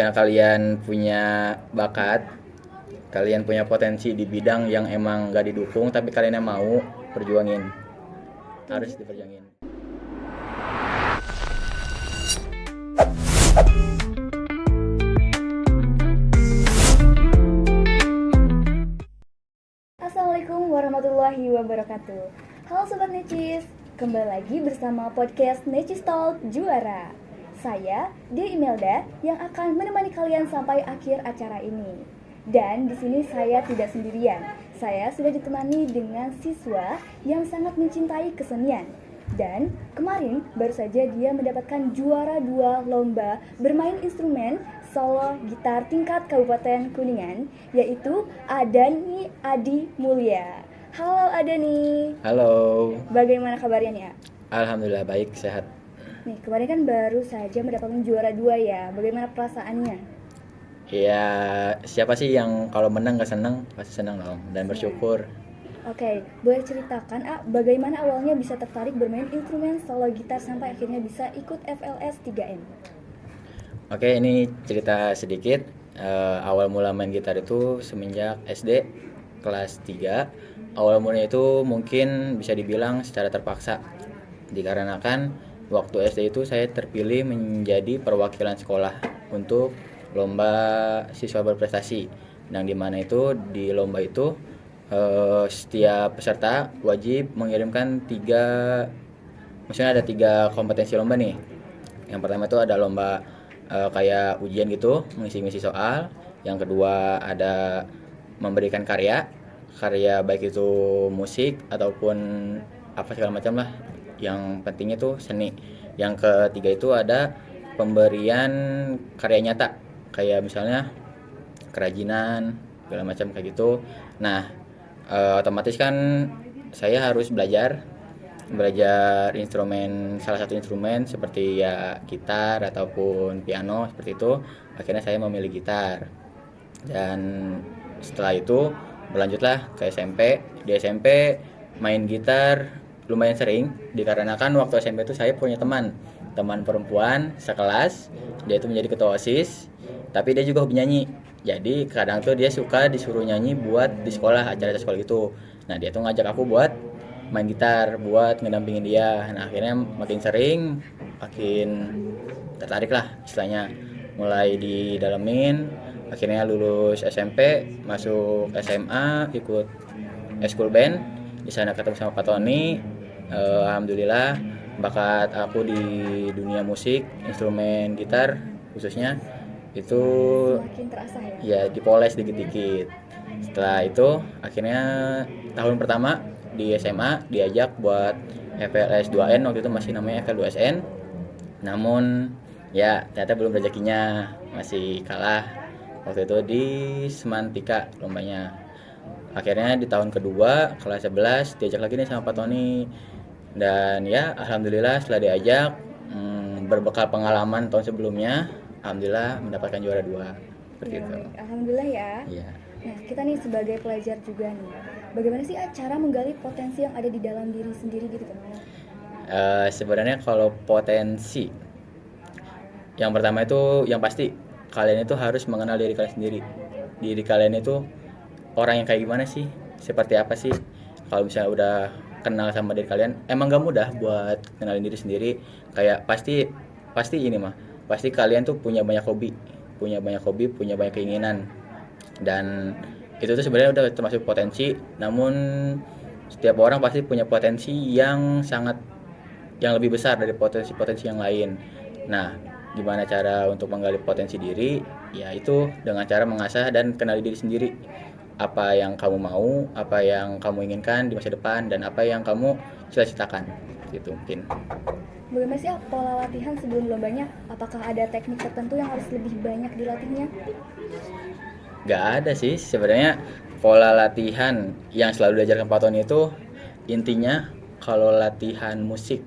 Karena kalian punya bakat, kalian punya potensi di bidang yang emang gak didukung, tapi kalian yang mau perjuangin, harus diperjuangin. Assalamualaikum warahmatullahi wabarakatuh. Halo Sobat Necis, kembali lagi bersama podcast Necis Talk Juara. Saya Dia Imelda yang akan menemani kalian sampai akhir acara ini. Dan di sini saya tidak sendirian. Saya sudah ditemani dengan siswa yang sangat mencintai kesenian. Dan kemarin baru saja dia mendapatkan juara 2 lomba bermain instrumen solo gitar tingkat Kabupaten Kuningan, yaitu Adani Adi Mulya. Halo Adani. Halo. Bagaimana kabarnya nih? Alhamdulillah baik, sehat. Nih, kemarin kan baru saja mendapatkan juara 2 ya. Bagaimana perasaannya? Ya, siapa sih yang kalau menang gak seneng? Pasti seneng dong dan bersyukur. Oke, boleh ceritakan bagaimana awalnya bisa tertarik bermain instrumen solo gitar sampai akhirnya bisa ikut FLS 3M? Oke, ini cerita sedikit. Awal mula main gitar itu semenjak SD kelas 3. Awal mulanya itu mungkin bisa dibilang secara terpaksa. Dikarenakan waktu SD itu saya terpilih menjadi perwakilan sekolah untuk lomba siswa berprestasi. Yang dimana itu di lomba itu setiap peserta wajib mengirimkan maksudnya ada 3 kompetensi lomba nih. Yang pertama itu ada lomba kayak ujian gitu, mengisi soal. Yang kedua ada memberikan karya baik itu musik ataupun apa segala macam lah. Yang penting itu seni. Yang ketiga itu ada pemberian karya nyata, kayak misalnya kerajinan segala macam kayak gitu. Nah, otomatis kan saya harus belajar salah satu instrumen seperti ya gitar ataupun piano seperti itu. Akhirnya saya memilih gitar, dan setelah itu berlanjutlah ke SMP. Di SMP main gitar lumayan sering, dikarenakan waktu SMP itu saya punya teman perempuan sekelas. Dia itu menjadi ketua OSIS, tapi dia juga hobi nyanyi. Jadi kadang tuh dia suka disuruh nyanyi buat di sekolah, acara sekolah gitu. Nah, dia tuh ngajak aku buat main gitar, buat ngedampingin dia. Nah, akhirnya makin sering, makin tertarik lah istilahnya. Mulai didalemin, akhirnya lulus SMP, masuk SMA, ikut school band. Di sana ketemu sama Pak Tony. Alhamdulillah bakat aku di dunia musik, instrumen gitar khususnya itu Semakin terasa ya? ya dipoles dikit-dikit. Setelah itu akhirnya tahun pertama di SMA diajak buat FLS 2N, waktu itu masih namanya FL 2SN. Namun ya ternyata belum rezekinya, masih kalah waktu itu di Semantika lombanya. Akhirnya di tahun kedua kelas 11 diajak lagi nih sama Pak Tony. Dan ya alhamdulillah setelah diajak, berbekal pengalaman tahun sebelumnya, alhamdulillah mendapatkan juara 2 seperti Ya, itu. baik. Alhamdulillah ya. Iya. Nah, kita nih sebagai pelajar juga nih, bagaimana sih cara menggali potensi yang ada di dalam diri sendiri gitu kan? Sebenarnya kalau potensi, yang pertama itu yang pasti kalian itu harus mengenal diri kalian sendiri. Diri kalian itu orang yang kayak gimana sih, seperti apa sih. Kalau misalnya udah kenal sama diri kalian, emang gak mudah buat kenalin diri sendiri. Kayak pasti ini mah pasti kalian tuh punya banyak hobi, punya banyak keinginan. Dan itu tuh sebenarnya udah termasuk potensi. Namun setiap orang pasti punya potensi yang lebih besar dari potensi yang lain. Nah, gimana cara untuk menggali potensi diri? Ya itu dengan cara mengasah dan kenali diri sendiri. Apa yang kamu mau, apa yang kamu inginkan di masa depan, dan apa yang kamu cita-citakan. Gitu mungkin. Bagaimana sih pola latihan sebelum lombanya? Apakah ada teknik tertentu yang harus lebih banyak dilatihnya? Gak ada sih sebenarnya pola latihan yang selalu diajarkan Pak Tony itu. Intinya kalau latihan musik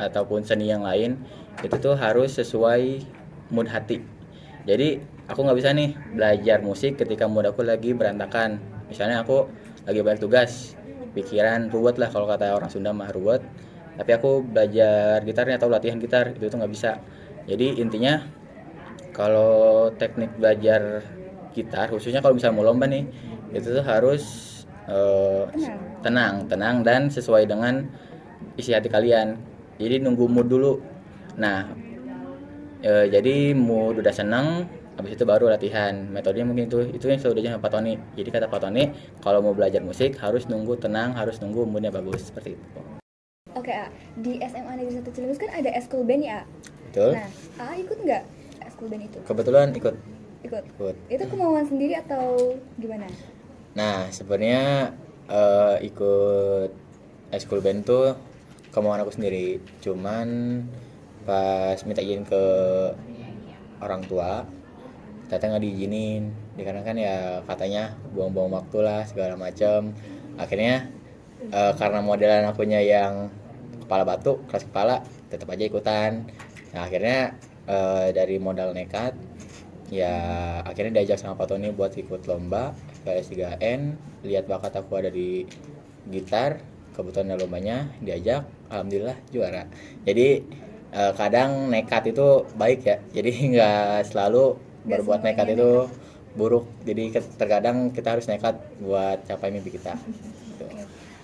ataupun seni yang lain itu tuh harus sesuai mood hati. Jadi aku nggak bisa nih belajar musik ketika mood aku lagi berantakan. Misalnya aku lagi banyak tugas, pikiran ruwet lah, kalau kata orang Sunda mah ruwet. Tapi aku belajar gitarnya atau latihan gitar itu tuh nggak bisa. Jadi intinya Kalau teknik belajar gitar, khususnya kalau misalnya mau lomba nih, itu tuh harus eh, tenang dan sesuai dengan isi hati kalian. Jadi nunggu mood dulu. Nah, jadi mood udah seneng, habis itu baru latihan. Metodenya mungkin itu yang selalu diajarkan Pak Tony. Jadi kata Pak Tony, kalau mau belajar musik harus nunggu tenang, harus nunggu moodnya bagus seperti itu. Oke, A. Di SMA Negeri 1 Cileus kan ada eskul band ya, A? Betul? Nah, A ikut nggak eskul band itu? Kebetulan ikut. Ikut. Ikut. Itu kemauan sendiri atau gimana? Nah, sebenarnya ikut eskul band tuh kemauan aku sendiri. Cuman pas minta izin ke orang tua, ternyata nggak diizinin. Dikarenakan ya katanya buang-buang waktu lah segala macam. Akhirnya karena modelan akunya yang kepala batu, keras kepala, tetap aja ikutan. Nah, akhirnya dari modal nekat, ya akhirnya diajak sama Pak Tony buat ikut lomba KS3N. Lihat bakat aku ada di gitar, kebetulan ada lombanya, diajak, alhamdulillah juara. Jadi kadang nekat itu baik ya, jadi nggak selalu berbuat nekat itu buruk. Jadi terkadang kita harus nekat buat capai mimpi kita. Gitu.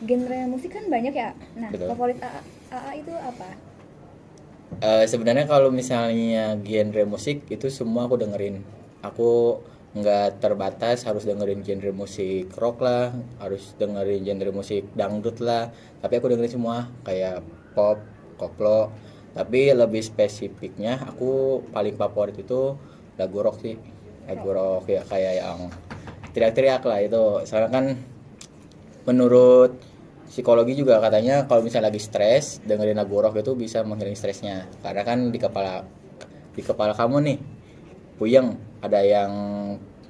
Genre musik kan banyak ya. Nah, Betul. favorit AA itu apa? Sebenarnya kalau misalnya genre musik itu semua aku dengerin. Aku nggak terbatas harus dengerin genre musik rock lah, harus dengerin genre musik dangdut lah. Tapi aku dengerin semua kayak pop, koplo. Tapi lebih spesifiknya aku paling favorit itu lagu rock sih. Lagu rock ya kayak yang teriak-teriak lah itu. Soalnya kan menurut psikologi juga katanya kalau misalnya lagi stres dengerin lagu rock itu bisa menghilang stresnya, karena kan di kepala kamu nih puyeng, ada yang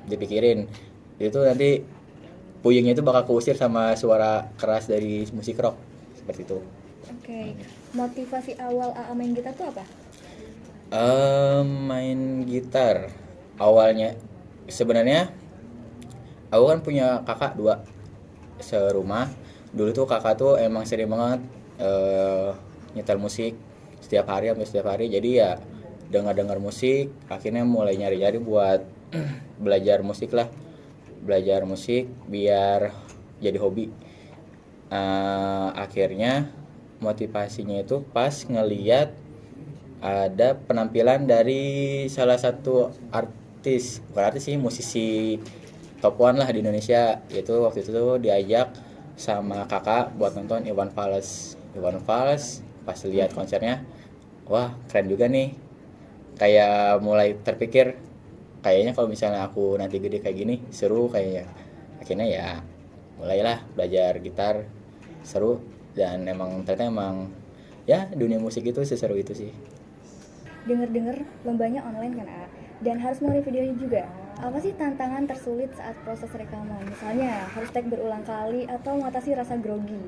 dipikirin, itu nanti puyengnya itu bakal keusir sama suara keras dari musik rock seperti itu. Oke. Motivasi awal AA main gitar tuh apa? Main gitar awalnya sebenarnya aku kan punya kakak dua serumah. Dulu tuh kakak tuh emang sering banget nyetel musik setiap hari, hampir setiap hari. Jadi ya dengar musik, akhirnya mulai nyari-nyari buat belajar musik lah, belajar musik biar jadi hobi. Akhirnya motivasinya itu pas ngeliat ada penampilan dari salah satu artis, bukan artis sih, musisi top one lah di Indonesia. Itu waktu itu tuh diajak sama kakak buat nonton Iwan Fals. Pas lihat konsernya, wah keren juga nih. Kayak mulai terpikir, kayaknya kalau misalnya aku nanti gede kayak gini seru kayaknya. Akhirnya ya mulailah belajar gitar, seru, dan ternyata emang ya dunia musik itu seseru itu sih. Dengar-dengar lombanya online kan, A? Dan harus mengirim videonya juga. Apa sih tantangan tersulit saat proses rekaman? Misalnya harus take berulang kali atau mengatasi rasa grogi.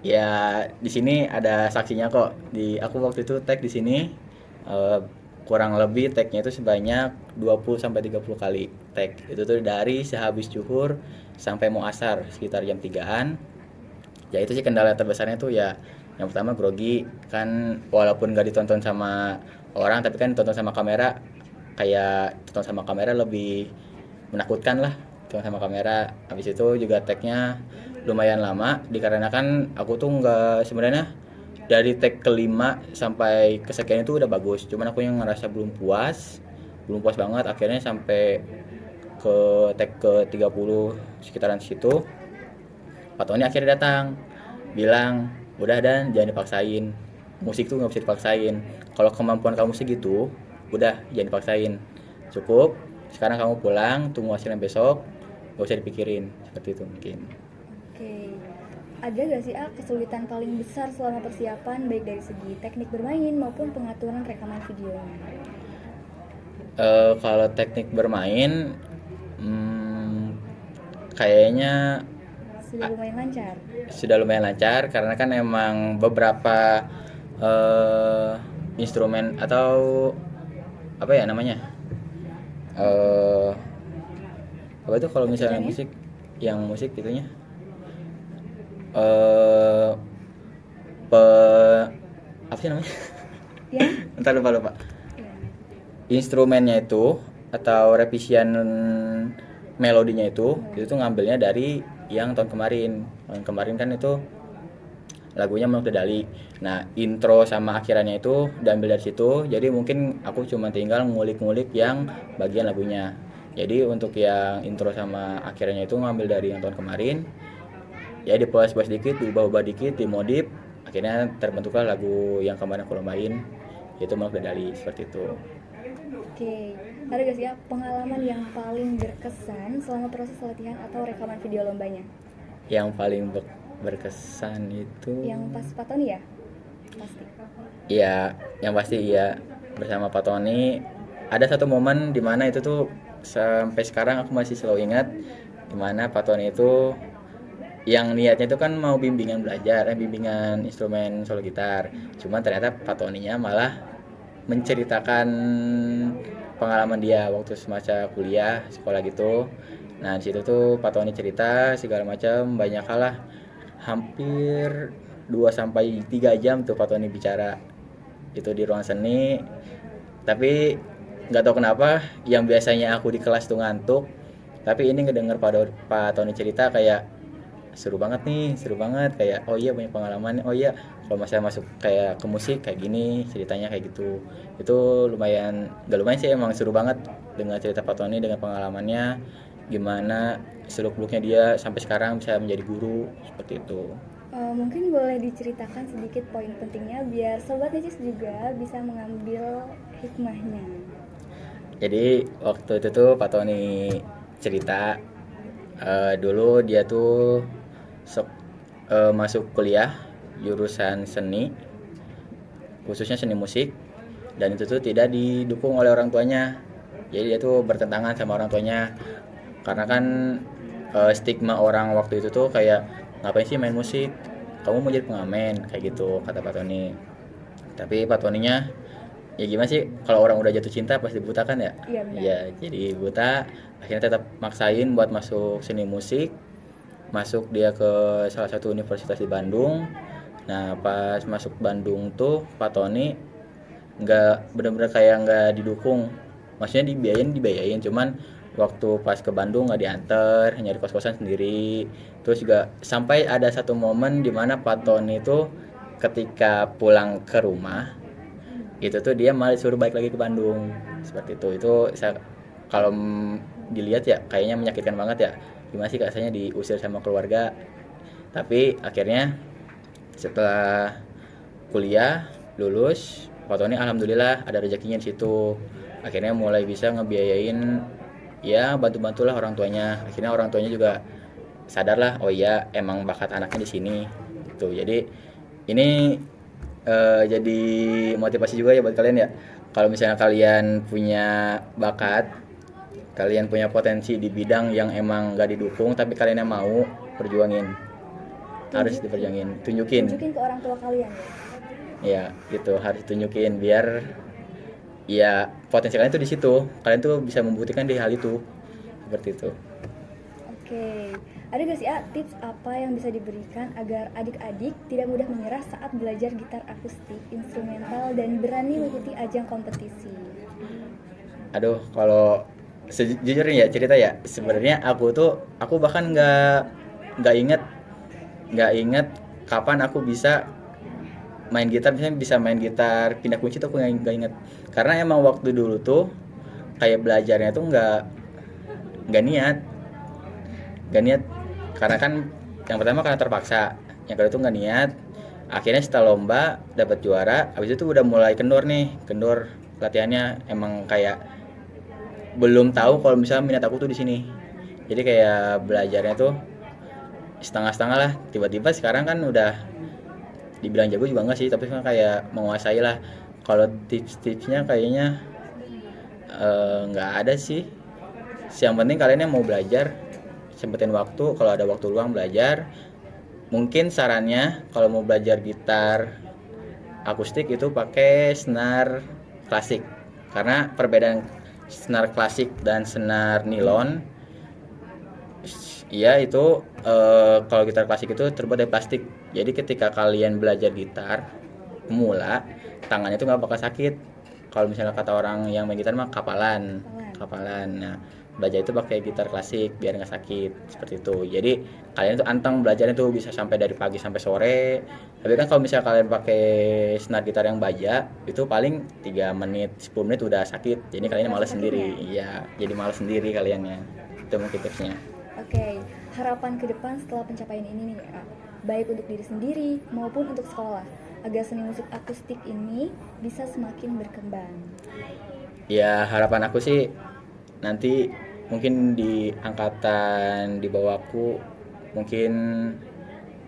Ya di sini ada saksinya kok. Aku waktu itu tag di sini kurang lebih tagnya itu sebanyak 20 sampai 30 kali tag. Itu tuh dari sehabis zuhur sampai mau asar sekitar jam 3-an. Ya itu sih kendala terbesarnya tuh ya. Yang pertama grogi, kan walaupun gak ditonton sama orang tapi kan ditonton sama kamera, kayak tonton sama kamera lebih menakutkan lah. Tonton sama kamera. Habis itu juga tagnya lumayan lama dikarenakan aku tuh nggak, sebenarnya dari tag kelima sampai kesekian itu udah bagus, cuman aku yang ngerasa belum puas banget. Akhirnya sampai ke tag ke 30 sekitaran situ, Pak Tony akhirnya datang bilang udah, dan jangan dipaksain, musik tuh nggak bisa dipaksain, kalau kemampuan kamu segitu udah jangan dipaksain, cukup sekarang kamu pulang, tunggu hasilnya besok, gak usah dipikirin, seperti itu mungkin. Oke. Ada gak sih, A, kesulitan paling besar selama persiapan baik dari segi teknik bermain maupun pengaturan rekaman videonya? Kalau teknik bermain kayaknya Sudah lumayan lancar. sudah lumayan lancar, karena kan emang beberapa instrumen atau apa ya namanya, apa itu kalau misalnya musik, yang musik gitunya, eh pe apa sih namanya? Ya? Entar lupa. instrumennya itu atau revisian melodinya itu tuh ngambilnya dari yang tahun kemarin. Tahun kemarin kan itu lagunya Meluk Dedali. Nah, intro sama akhirannya itu diambil dari situ. Jadi mungkin aku cuma tinggal ngulik-ngulik yang bagian lagunya. Jadi untuk yang intro sama akhirannya itu ngambil dari yang tahun kemarin. Ya dipoles-poles dikit, diubah-ubah dikit, dimodif. Akhirnya terbentuklah lagu yang kemarin aku lombain, yaitu Meluk Dedali, seperti itu. Oke, ada gak sih ya pengalaman yang paling berkesan selama proses latihan atau rekaman video lombanya? Yang paling berkesan itu Yang pas Pak Tony ya? Pasti. iya, yang pasti iya, bersama Pak Tony. Ada satu momen di mana itu tuh sampai sekarang aku masih selalu ingat, di mana Pak Tony itu yang niatnya itu kan mau bimbingan belajar, bimbingan instrumen solo gitar. Cuman ternyata Pak Tony-nya malah menceritakan pengalaman dia waktu semasa kuliah sekolah gitu. Nah, di situ tuh Pak Tony cerita segala macam, banyak hal lah. Hampir 2 sampai 3 jam tuh Pak Tony bicara itu di ruang seni. Tapi nggak tahu kenapa yang biasanya aku di kelas tuh ngantuk, tapi ini ngedenger Pak Tony cerita kayak seru banget nih, seru banget, kayak oh iya banyak pengalaman, oh iya kalau misalnya masuk kayak ke musik kayak gini ceritanya kayak gitu. Itu lumayan, gak lumayan sih, emang seru banget dengan cerita Pak Tony, dengan pengalamannya gimana seluk beluknya dia sampai sekarang bisa menjadi guru seperti itu. Mungkin boleh diceritakan sedikit poin pentingnya biar sobat Necis juga bisa mengambil hikmahnya. Jadi waktu itu tuh Pak Tony cerita, dulu dia tuh masuk kuliah jurusan seni, khususnya seni musik, dan itu tuh tidak didukung oleh orang tuanya. Jadi dia tuh bertentangan sama orang tuanya, karena kan stigma orang waktu itu tuh kayak ngapain sih main musik, kamu mau jadi pengamen kayak gitu kata Pak Tony. Tapi Pak Tonynya ya gimana sih, kalau orang udah jatuh cinta pasti buta kan ya. Iya benar. Ya jadi buta, akhirnya tetap maksain buat masuk seni musik, masuk dia ke salah satu universitas di Bandung. Nah pas masuk Bandung tuh Pak Tony nggak bener-bener kayak nggak didukung, maksudnya dibiayain cuman waktu pas ke Bandung nggak diantar, nyari kos-kosan sendiri. Terus juga sampai ada satu momen di mana Pak Tony itu ketika pulang ke rumah itu tuh dia malah disuruh balik lagi ke Bandung seperti itu. Saya kalau dilihat ya kayaknya menyakitkan banget ya, gimana sih rasanya diusir sama keluarga. Tapi akhirnya setelah kuliah lulus, Pak Tony alhamdulillah ada rezekinya di situ, akhirnya mulai bisa ngebiayain, ya bantu-bantulah orang tuanya. Akhirnya orang tuanya juga sadar lah, oh iya emang bakat anaknya di sini gitu. Jadi ini jadi motivasi juga ya buat kalian ya. Kalau misalnya kalian punya bakat, kalian punya potensi di bidang yang emang gak didukung, tapi kalian yang mau perjuangin, harus diperjuangin, tunjukin ke orang tua kalian ya. Ya gitu, harus tunjukin biar ya potensi kalian tuh di situ, kalian tuh bisa membuktikan di hal itu seperti itu. Oke, ada gak sih tips apa yang bisa diberikan agar adik-adik tidak mudah menyerah saat belajar gitar akustik, instrumental, dan berani mengikuti ajang kompetisi? Aduh, kalau sejujurnya ya cerita ya, sebenarnya aku bahkan nggak inget kapan aku bisa main gitar, misalnya bisa main gitar pindah kunci tuh aku nggak inget, karena emang waktu dulu tuh kayak belajarnya tuh nggak niat karena kan yang pertama karena terpaksa, yang kedua tuh nggak niat. Akhirnya setelah lomba dapat juara, habis itu udah mulai kendor latihannya, emang kayak belum tahu kalau misalnya minat aku tuh di sini. Jadi kayak belajarnya tuh setengah-setengah lah. Tiba-tiba sekarang kan udah dibilang jago juga enggak sih, tapi kan kayak menguasai lah. Kalau tips-tipsnya kayaknya nggak ada sih. Yang penting kalian yang mau belajar sempetin waktu, kalau ada waktu luang belajar. Mungkin sarannya kalau mau belajar gitar akustik itu pakai senar klasik, karena perbedaan senar klasik dan senar nilon ya itu kalau gitar klasik itu terbuat dari plastik. Jadi ketika kalian belajar gitar pemula, tangannya itu nggak bakal sakit. kalau misalnya kata orang yang main gitar mah kapalan. Kapalan. Nah, belajar itu pakai gitar klasik biar nggak sakit seperti itu. Jadi kalian tuh anteng belajarnya tuh bisa sampai dari pagi sampai sore. Tapi kan kalau misalnya kalian pakai senar gitar yang baja itu paling 3 menit 10 menit udah sakit. Jadi kalian malas sakitnya. sendiri. Iya, jadi malas sendiri kaliannya. Itu mungkin tipsnya. Oke, harapan ke depan setelah pencapaian ini nih, baik untuk diri sendiri maupun untuk sekolah, agar seni musik akustik ini bisa semakin berkembang. Ya harapan aku sih nanti mungkin di angkatan di bawahku mungkin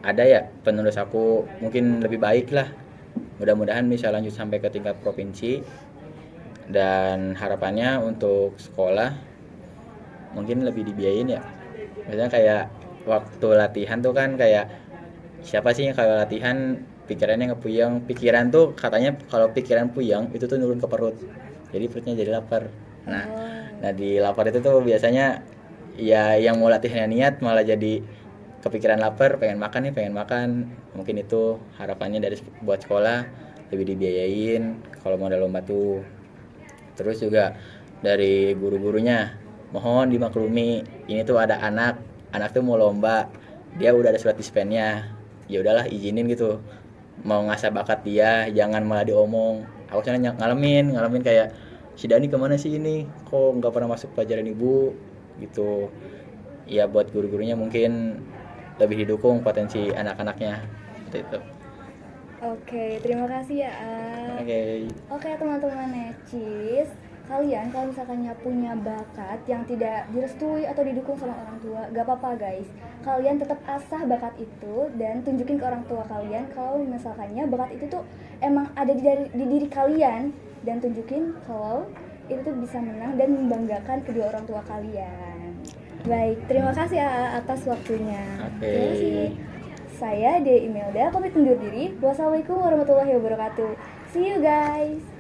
ada ya penerus aku mungkin lebih baik lah, mudah-mudahan bisa lanjut sampai ke tingkat provinsi. Dan harapannya untuk sekolah mungkin lebih dibiayain ya, misalnya kayak waktu latihan tuh kan kayak siapa sih yang kalau latihan pikirannya ngepuyeng, pikiran tuh katanya kalau pikiran puyeng itu tuh nurun ke perut, jadi perutnya jadi lapar. Nah, Oh, di lapar itu tuh biasanya ya yang mau latihannya niat malah jadi kepikiran lapar, pengen makan nih, pengen makan. Mungkin itu harapannya dari buat sekolah lebih dibiayain kalau mau ada lomba tuh. Terus juga dari guru-gurunya mohon dimaklumi, ini tuh ada anak tuh mau lomba, dia udah ada surat dispennya, ya udahlah izinin gitu, mau ngasah bakat dia jangan malah diomong. Aku soalnya ngalamin kayak si Dani kemana sih ini, kok nggak pernah masuk pelajaran ibu gitu. Ya buat guru-gurunya mungkin lebih didukung potensi anak-anaknya seperti itu. oke, terima kasih ya. Oke. Oke teman-teman Necis, kalian kalau misalkannya punya bakat yang tidak direstui atau didukung sama orang tua, gak apa-apa guys. Kalian tetap asah bakat itu dan tunjukin ke orang tua kalian kalau misalkannya bakat itu tuh emang ada di diri kalian, dan tunjukin kalau itu tuh bisa menang dan membanggakan kedua orang tua kalian. Baik, terima kasih ya atas waktunya. Oke. Terima kasih. Saya De Imelda, pamit undur diri. Wassalamualaikum warahmatullahi wabarakatuh. See you guys.